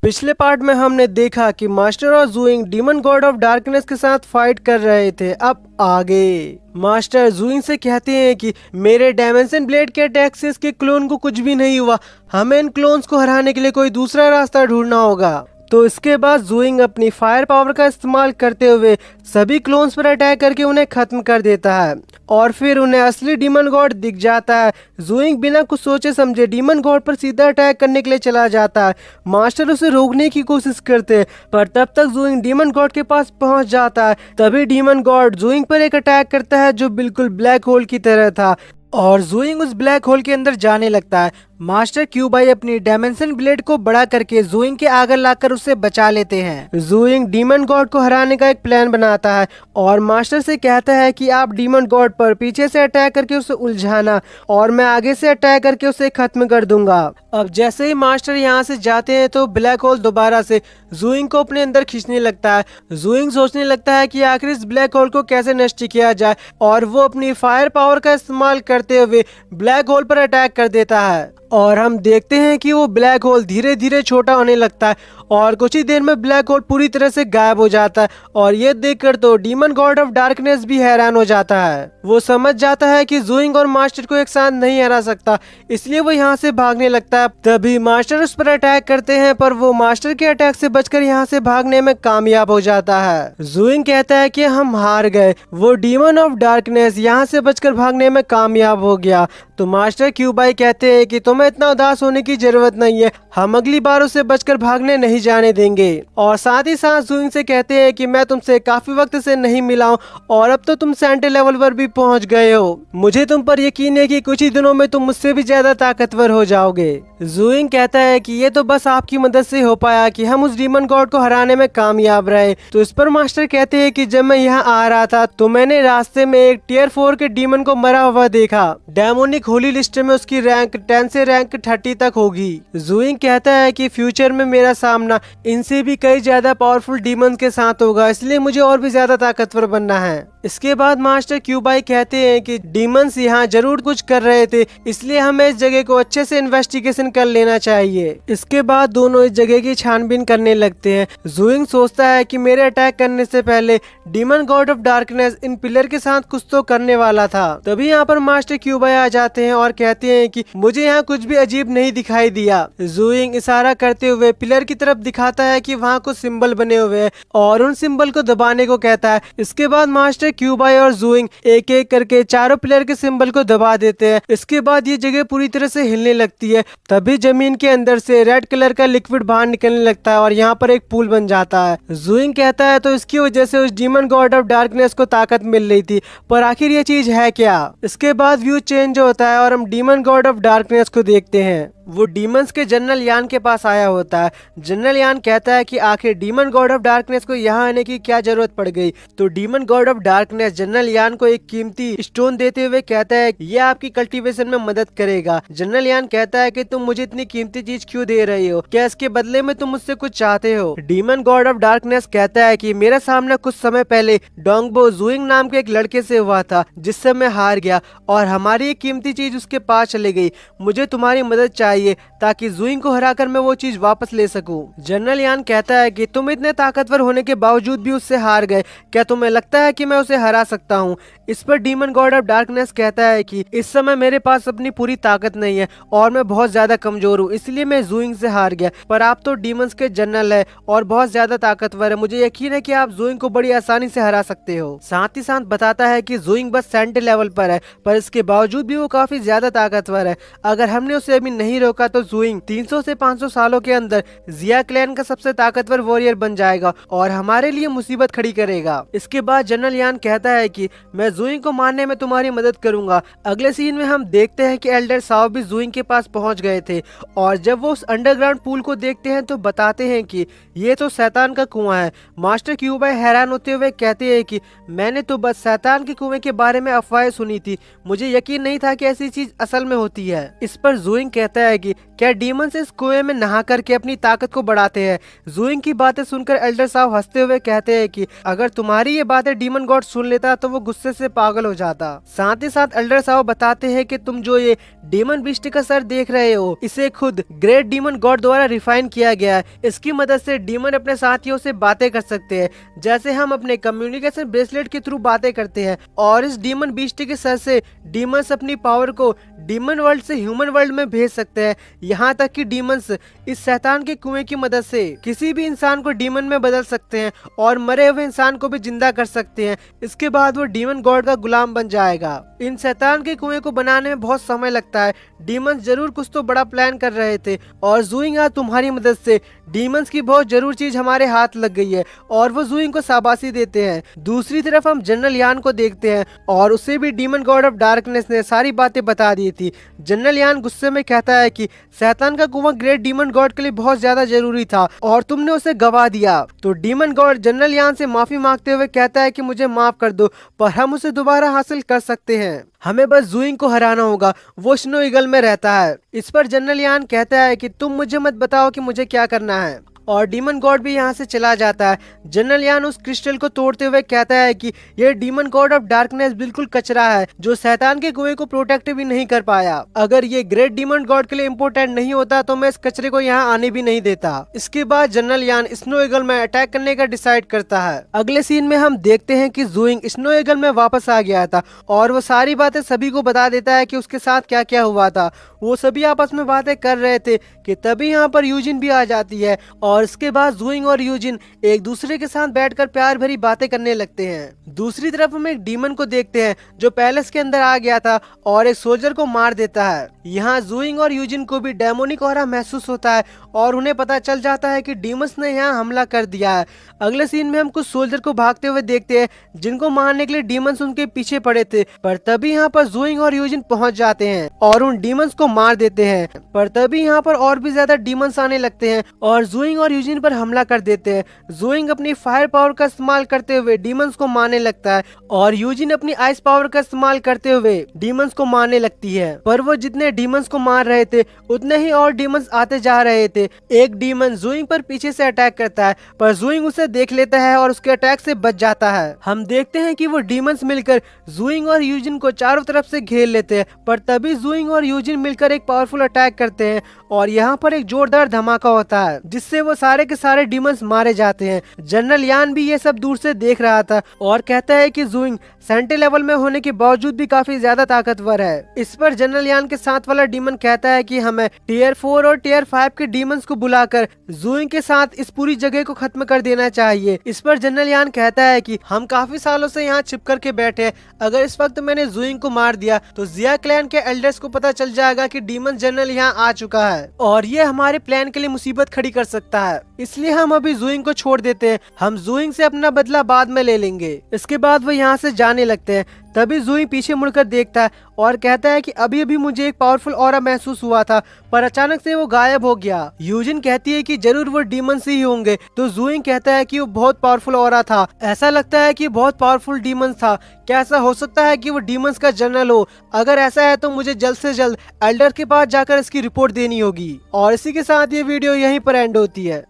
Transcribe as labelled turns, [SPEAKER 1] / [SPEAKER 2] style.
[SPEAKER 1] पिछले पार्ट में हमने देखा कि मास्टर और ज़ुइंग डीमन गॉड ऑफ डार्कनेस के साथ फाइट कर रहे थे। अब आगे मास्टर ज़ुइंग से कहते हैं कि मेरे डायमेंशन ब्लेड के अटैक से इसके क्लोन को कुछ भी नहीं हुआ, हमें इन क्लोन्स को हराने के लिए कोई दूसरा रास्ता ढूंढना होगा। तो इसके बाद ज़ुइंग अपनी फायर पावर का इस्तेमाल करते हुए सभी क्लोन्स पर अटैक करके उन्हें खत्म कर देता है और फिर उन्हें असली डीमन गॉड दिख जाता है। ज़ुइंग बिना कुछ सोचे समझे डीमन गॉड पर सीधा अटैक करने के लिए चला जाता है। मास्टर उसे रोकने की कोशिश करते हैं पर तब तक ज़ुइंग डीमन गॉड के पास पहुंच जाता है। तभी डीमन गॉड ज़ुइंग पर एक अटैक करता है जो बिल्कुल ब्लैक होल की तरह था और ज़ुइंग उस ब्लैक होल के अंदर जाने लगता है। मास्टर क्यूबाई अपनी डायमेंशन ब्लेड को बड़ा करके ज़ुइंग के आगे लाकर उसे बचा लेते हैं। ज़ुइंग डीमन गॉड को हराने का एक प्लान बनाता है और मास्टर से कहता है कि आप डीमन गॉड पर पीछे से अटैक करके उसे उलझाना और मैं आगे से अटैक करके उसे खत्म कर दूंगा। अब जैसे ही मास्टर यहाँ से जाते हैं तो ब्लैक होल दोबारा से ज़ुइंग को अपने अंदर खींचने लगता है। ज़ुइंग सोचने लगता है कि आखिर इस ब्लैक होल को कैसे नष्ट किया जाए और वो अपनी फायर पावर का इस्तेमाल करते हुए ब्लैक होल पर अटैक कर देता है और हम देखते हैं कि वो ब्लैक होल धीरे धीरे छोटा होने लगता है और कुछ ही देर में ब्लैक होल पूरी तरह से गायब हो जाता है। और ये देखकर तो डीमन गॉड ऑफ डार्कनेस भी हैरान हो जाता है। वो समझ जाता है कि ज़ुइंग और मास्टर को एक साथ नहीं हरा सकता, इसलिए वो यहाँ से भागने लगता है। तभी मास्टर उस पर अटैक करते हैं पर वो मास्टर के अटैक से बचकर यहाँ से भागने में कामयाब हो जाता है। ज़ुइंग कहता है कि हम हार गए, वो डीमन ऑफ डार्कनेस यहाँ से बचकर भागने में कामयाब हो गया। तो मास्टर क्यूबाई कहते हैं कि तुम्हें इतना उदास होने की जरूरत नहीं है, हम अगली बार उसे बचकर भागने नहीं जाने देंगे। और साथ ही साथ ज़ुइंग से कहते हैं कि मैं तुमसे काफी वक्त से नहीं मिला हूँ और अब तो तुम सेंटे लेवल पर भी पहुँच गए हो, मुझे तुम पर यकीन है कि कुछ ही दिनों में तुम मुझसे भी ज्यादा ताकतवर हो जाओगे। ज़ुइंग कहता है कि ये तो बस आपकी मदद से हो पाया कि हम उस डीमन गॉड को हराने में कामयाब रहे। तो इस पर मास्टर कहते हैं कि जब मैं यहाँ आ रहा था तो मैंने रास्ते में एक टियर 4 के डीमन को मरा हुआ देखा। डेमोनिक होली लिस्ट में उसकी रैंक 10 से रैंक 30 तक होगी। ज़ुइंग कहता है कि फ्यूचर में मेरा सामना इनसे भी कई ज्यादा पावरफुल डीमंस के साथ होगा, इसलिए मुझे और भी ज्यादा ताकतवर बनना है। इसके बाद मास्टर क्यूबाई कहते हैं कि डीमंस यहाँ जरूर कुछ कर रहे थे, इसलिए हमें इस जगह को अच्छे से इन्वेस्टिगेशन कर लेना चाहिए। इसके बाद दोनों इस जगह की छानबीन करने लगते हैं। ज़ुइंग सोचता है कि मेरे अटैक करने से पहले demon God of darkness in pillar के साथ कुछ तो करने वाला था। तभी यहाँ पर मास्टर क्यूबाई आ जाते हैं और कहते हैं कि मुझे यहाँ कुछ भी अजीब नहीं दिखाई दिया। ज़ुइंग इशारा करते हुए पिलर की तरफ दिखाता है कि वहाँ कुछ सिंबल बने हुए हैं और उन सिंबल को दबाने को कहता है। इसके बाद मास्टर क्यूबाई और ज़ुइंग एक एक करके चारों पिलर के सिंबल को दबा देते हैं। इसके बाद ये जगह पूरी तरह से हिलने लगती है। तभी जमीन के अंदर से रेड कलर का लिक्विड बाहर निकलने लगता है और यहाँ पर एक पूल बन जाता है। ज़ुइंग कहता है तो इसकी वजह से उस डीमन गॉड ऑफ डार्कनेस को ताकत मिल रही थी, पर आखिर ये चीज है क्या। इसके बाद व्यू चेंज होता है और हम डीमन गॉड ऑफ डार्कनेस को देखते हैं। वो डीमंस के जनरल यान के पास आया होता है। जनरल यान कहता है कि आखिर डीमन गॉड ऑफ डार्कनेस को यहाँ आने की क्या जरूरत पड़ गई। तो demon God of darkness general यान को एक कीमती स्टोन देते हुए कहता है ये आपकी कल्टीवेशन में मदद करेगा। जनरल यान कहता है कि तुम मुझे इतनी कीमती चीज क्यों दे रही हो, क्या इसके बदले में तुम मुझसे कुछ चाहते हो। डीमन गॉड ऑफ डार्कनेस कहता है कि मेरा सामना कुछ समय पहले डोंगबो ज़ुइंग नाम के एक लड़के से हुआ था जिससे मैं हार गया और हमारी एक कीमती चीज उसके पास चली गई। मुझे तुम्हारी मदद चाहिए ताकि ज़ुइंग को हराकर मैं वो चीज वापस ले सकूं। जनरल यान कहता है कि तुम इतने ताकतवर होने के बावजूद भी उससे हार गए, क्या तुम्हें लगता है कि मैं उसे हरा सकता हूं। इस पर डीमन गॉड ऑफ डार्कनेस कहता है कि इस समय मेरे पास अपनी पूरी ताकत नहीं है और मैं बहुत ज्यादा कमजोर हूँ, इसलिए मैं ज़ुइंग से हार गया। पर आप तो डीमंस के जनरल है और बहुत ज्यादा ताकतवर है, मुझे यकीन है कि आप ज़ुइंग को बड़ी आसानी से हरा सकते हो। साथ ही साथ बताता है कि ज़ुइंग बस सेंटे लेवल पर है, पर इसके बावजूद भी वो काफी ज्यादा ताकतवर है। अगर हमने उसे अभी नहीं रोका तो ज़ुइंग 300 से 500 सालों के अंदर जिया क्लैन का सबसे ताकतवर वॉरियर बन जाएगा और हमारे लिए मुसीबत खड़ी करेगा। इसके बाद जनरल यान कहता है कि मैं ज़ुइंग को मारने में तुम्हारी मदद करूंगा। अगले सीन में हम देखते हैं कि एल्डर साव भी ज़ुइंग के पास पहुंच गए थे और जब वो उस अंडरग्राउंड पूल को देखते हैं तो बताते हैं कि ये तो शैतान का कुआं है। मास्टर क्यूबाई हैरान होते हुए कहते हैं कि मैंने तो बस शैतान के कुएं के बारे में अफवाहें सुनी थी, मुझे यकीन नहीं था कि ऐसी चीज असल में होती है। इस पर ज़ुइंग कहता है है कि क्या डीमंस इस कुएं में नहा करके अपनी ताकत को बढ़ाते हैं। जूइंग की बातें सुनकर एल्डर साहब हंसते हुए कहते हैं कि अगर तुम्हारी ये बातें डीमन गॉड सुन लेता तो वो गुस्से से पागल हो जाता। साथ ही साथ एल्डर साहब बताते हैं कि तुम जो ये डीमन बीस्ट का सर देख रहे हो, इसे खुद ग्रेट डीमन गॉड द्वारा रिफाइन किया गया है। इसकी मदद से डीमन अपने साथियों से बातें कर सकते हैं, जैसे हम अपने कम्युनिकेशन ब्रेसलेट के थ्रू बातें करते हैं। और इस डीमन बीस्ट के सर से डीमंस अपनी पावर को डीमन वर्ल्ड से ह्यूमन वर्ल्ड में भेज सकते हैं। यहाँ तक कि डीमंस इस शैतान के कुएं की मदद से किसी भी इंसान को डीमन में बदल सकते हैं और मरे हुए इंसान को भी जिंदा कर सकते हैं। इसके बाद वो डीमन गॉड का गुलाम बन जाएगा। इन शैतान के कुएं को बनाने में बहुत समय लगता है। डीमंस जरूर कुछ तो बड़ा प्लान कर रहे थे और जूइंग आज तुम्हारी मदद से डीमंस की बहुत जरूर चीज हमारे हाथ लग गई है और वो जूइंग को शाबाशी देते हैं। दूसरी तरफ हम जनरल यान को देखते हैं और उसे भी डीमन गॉड ऑफ डार्कनेस ने सारी बातें बता दी थी। जनरल यान गुस्से में कहता है कि शैतान का कुआं ग्रेट डीमन गॉड के लिए बहुत ज्यादा जरूरी था और तुमने उसे गवा दिया। तो डीमन गॉड जनरल यान से माफी मांगते हुए कहता है कि मुझे माफ कर दो, पर हम उसे दोबारा हासिल कर सकते हैं। हमें बस जूइंग को हराना होगा, वो स्नो ईगल में रहता है। इस पर जनरल यान कहता है कि तुम मुझे मत बताओ कि मुझे क्या करना है और डीमन गॉड भी यहाँ से चला जाता है। जनरल यान उस क्रिस्टल को तोड़ते हुए कहता है कि यह डीमन गॉड ऑफ डार्कनेस बिल्कुल कचरा है जो शैतान के कुएं को प्रोटेक्ट भी नहीं कर पाया। अगर ये ग्रेट डीमन गॉड के लिए इम्पोर्टेंट नहीं होता तो मैं इस कचरे को यहाँ आने भी नहीं देता। इसके बाद जनरल यान स्नो ईगल में अटैक करने का डिसाइड करता है। अगले सीन में हम देखते हैं कि जूइंग स्नो ईगल में वापस आ गया था और वो सारी बातें सभी को बता देता है कि उसके साथ क्या क्या हुआ था। वो सभी आपस में बातें कर रहे थे कि तभी यहाँ पर यूजिन भी आ जाती है और इसके बाद जूइंग और यूजिन एक दूसरे के साथ बैठकर प्यार भरी बातें करने लगते हैं। दूसरी तरफ हम एक डीमन को देखते हैं जो पैलेस के अंदर आ गया था और एक सोल्जर को मार देता है। यहाँ जूइंग और यूजिन को भी डेमोनिक ऑरा महसूस होता है और उन्हें पता चल जाता है कि डीमंस ने यहाँ हमला कर दिया है। अगले सीन में हम कुछ सोल्जर को भागते हुए देखते हैं जिनको मारने के लिए डीमंस उनके पीछे पड़े थे, पर तभी यहाँ पर जूइंग और यूजिन पहुंच जाते हैं और उन डीमंस को मार देते हैं। पर तभी यहाँ पर और भी ज्यादा डीमंस आने लगते हैं और जूइंग और यूजिन पर हमला कर देते हैं। जूइंग अपनी फायर पावर का इस्तेमाल करते हुए डीमंस को मारने लगता है और यूजिन अपनी आइस पावर का इस्तेमाल करते हुए डीमंस को मारने लगती है। पर वो जितने डीमंस को मार रहे थे उतने ही और डीमंस आते जा रहे थे। एक डीमन जूइंग पर पीछे से अटैक करता है, पर जूइंग उसे देख लेता है और उसके अटैक से बच जाता है। हम देखते हैं कि वो डीमंस मिलकर जूइंग और यूजिन को चारों तरफ से घेर लेते हैं, पर तभी जूइंग और यूजिन मिलकर एक पावरफुल अटैक करते हैं और यहाँ पर एक जोरदार धमाका होता है जिससे वो सारे के सारे डीमंस मारे जाते हैं। जनरल यान भी ये सब दूर से देख रहा था और कहता है कि जूइंग सेंटे लेवल में होने के बावजूद भी काफी ज्यादा ताकतवर है। इस पर जनरल यान के साथ वाला डीमन कहता है कि हमें टियर 4 और टियर 5 के डीमंस को बुलाकर जूइंग के साथ इस पूरी जगह को खत्म कर देना चाहिए। इस पर जनरल यान कहता है कि हम काफी सालों से यहाँ छिप करके बैठे हैं, अगर इस वक्त मैंने जूइंग को मार दिया तो जिया क्लैन के एल्डर्स को पता चल जाएगा कि डीमन जनरल यहाँ आ चुका है और ये हमारे प्लान के लिए मुसीबत खड़ी कर सकता है। इसलिए हम अभी जूइंग को छोड़ देते हैं, हम जूइंग से अपना बदला बाद में ले लेंगे। इसके बाद वो यहाँ से जाने लगते हैं। तभी जूइंग पीछे मुड़कर देखता है और कहता है कि अभी अभी मुझे एक पावरफुल ऑरा महसूस हुआ था, पर अचानक से वो गायब हो गया। यूजिन कहती है कि जरूर वो डीमन से ही होंगे, तो जूइंग कहता है कि वो बहुत पावरफुल ऑरा था, ऐसा लगता है कि बहुत पावरफुल डीमन था। क्या ऐसा हो सकता है कि वो डीमंस का जनरल हो? अगर ऐसा है तो मुझे जल्द से जल्द एल्डर के पास जाकर इसकी रिपोर्ट देनी होगी। और इसी के साथ ये वीडियो यहीं पर एंड होती है।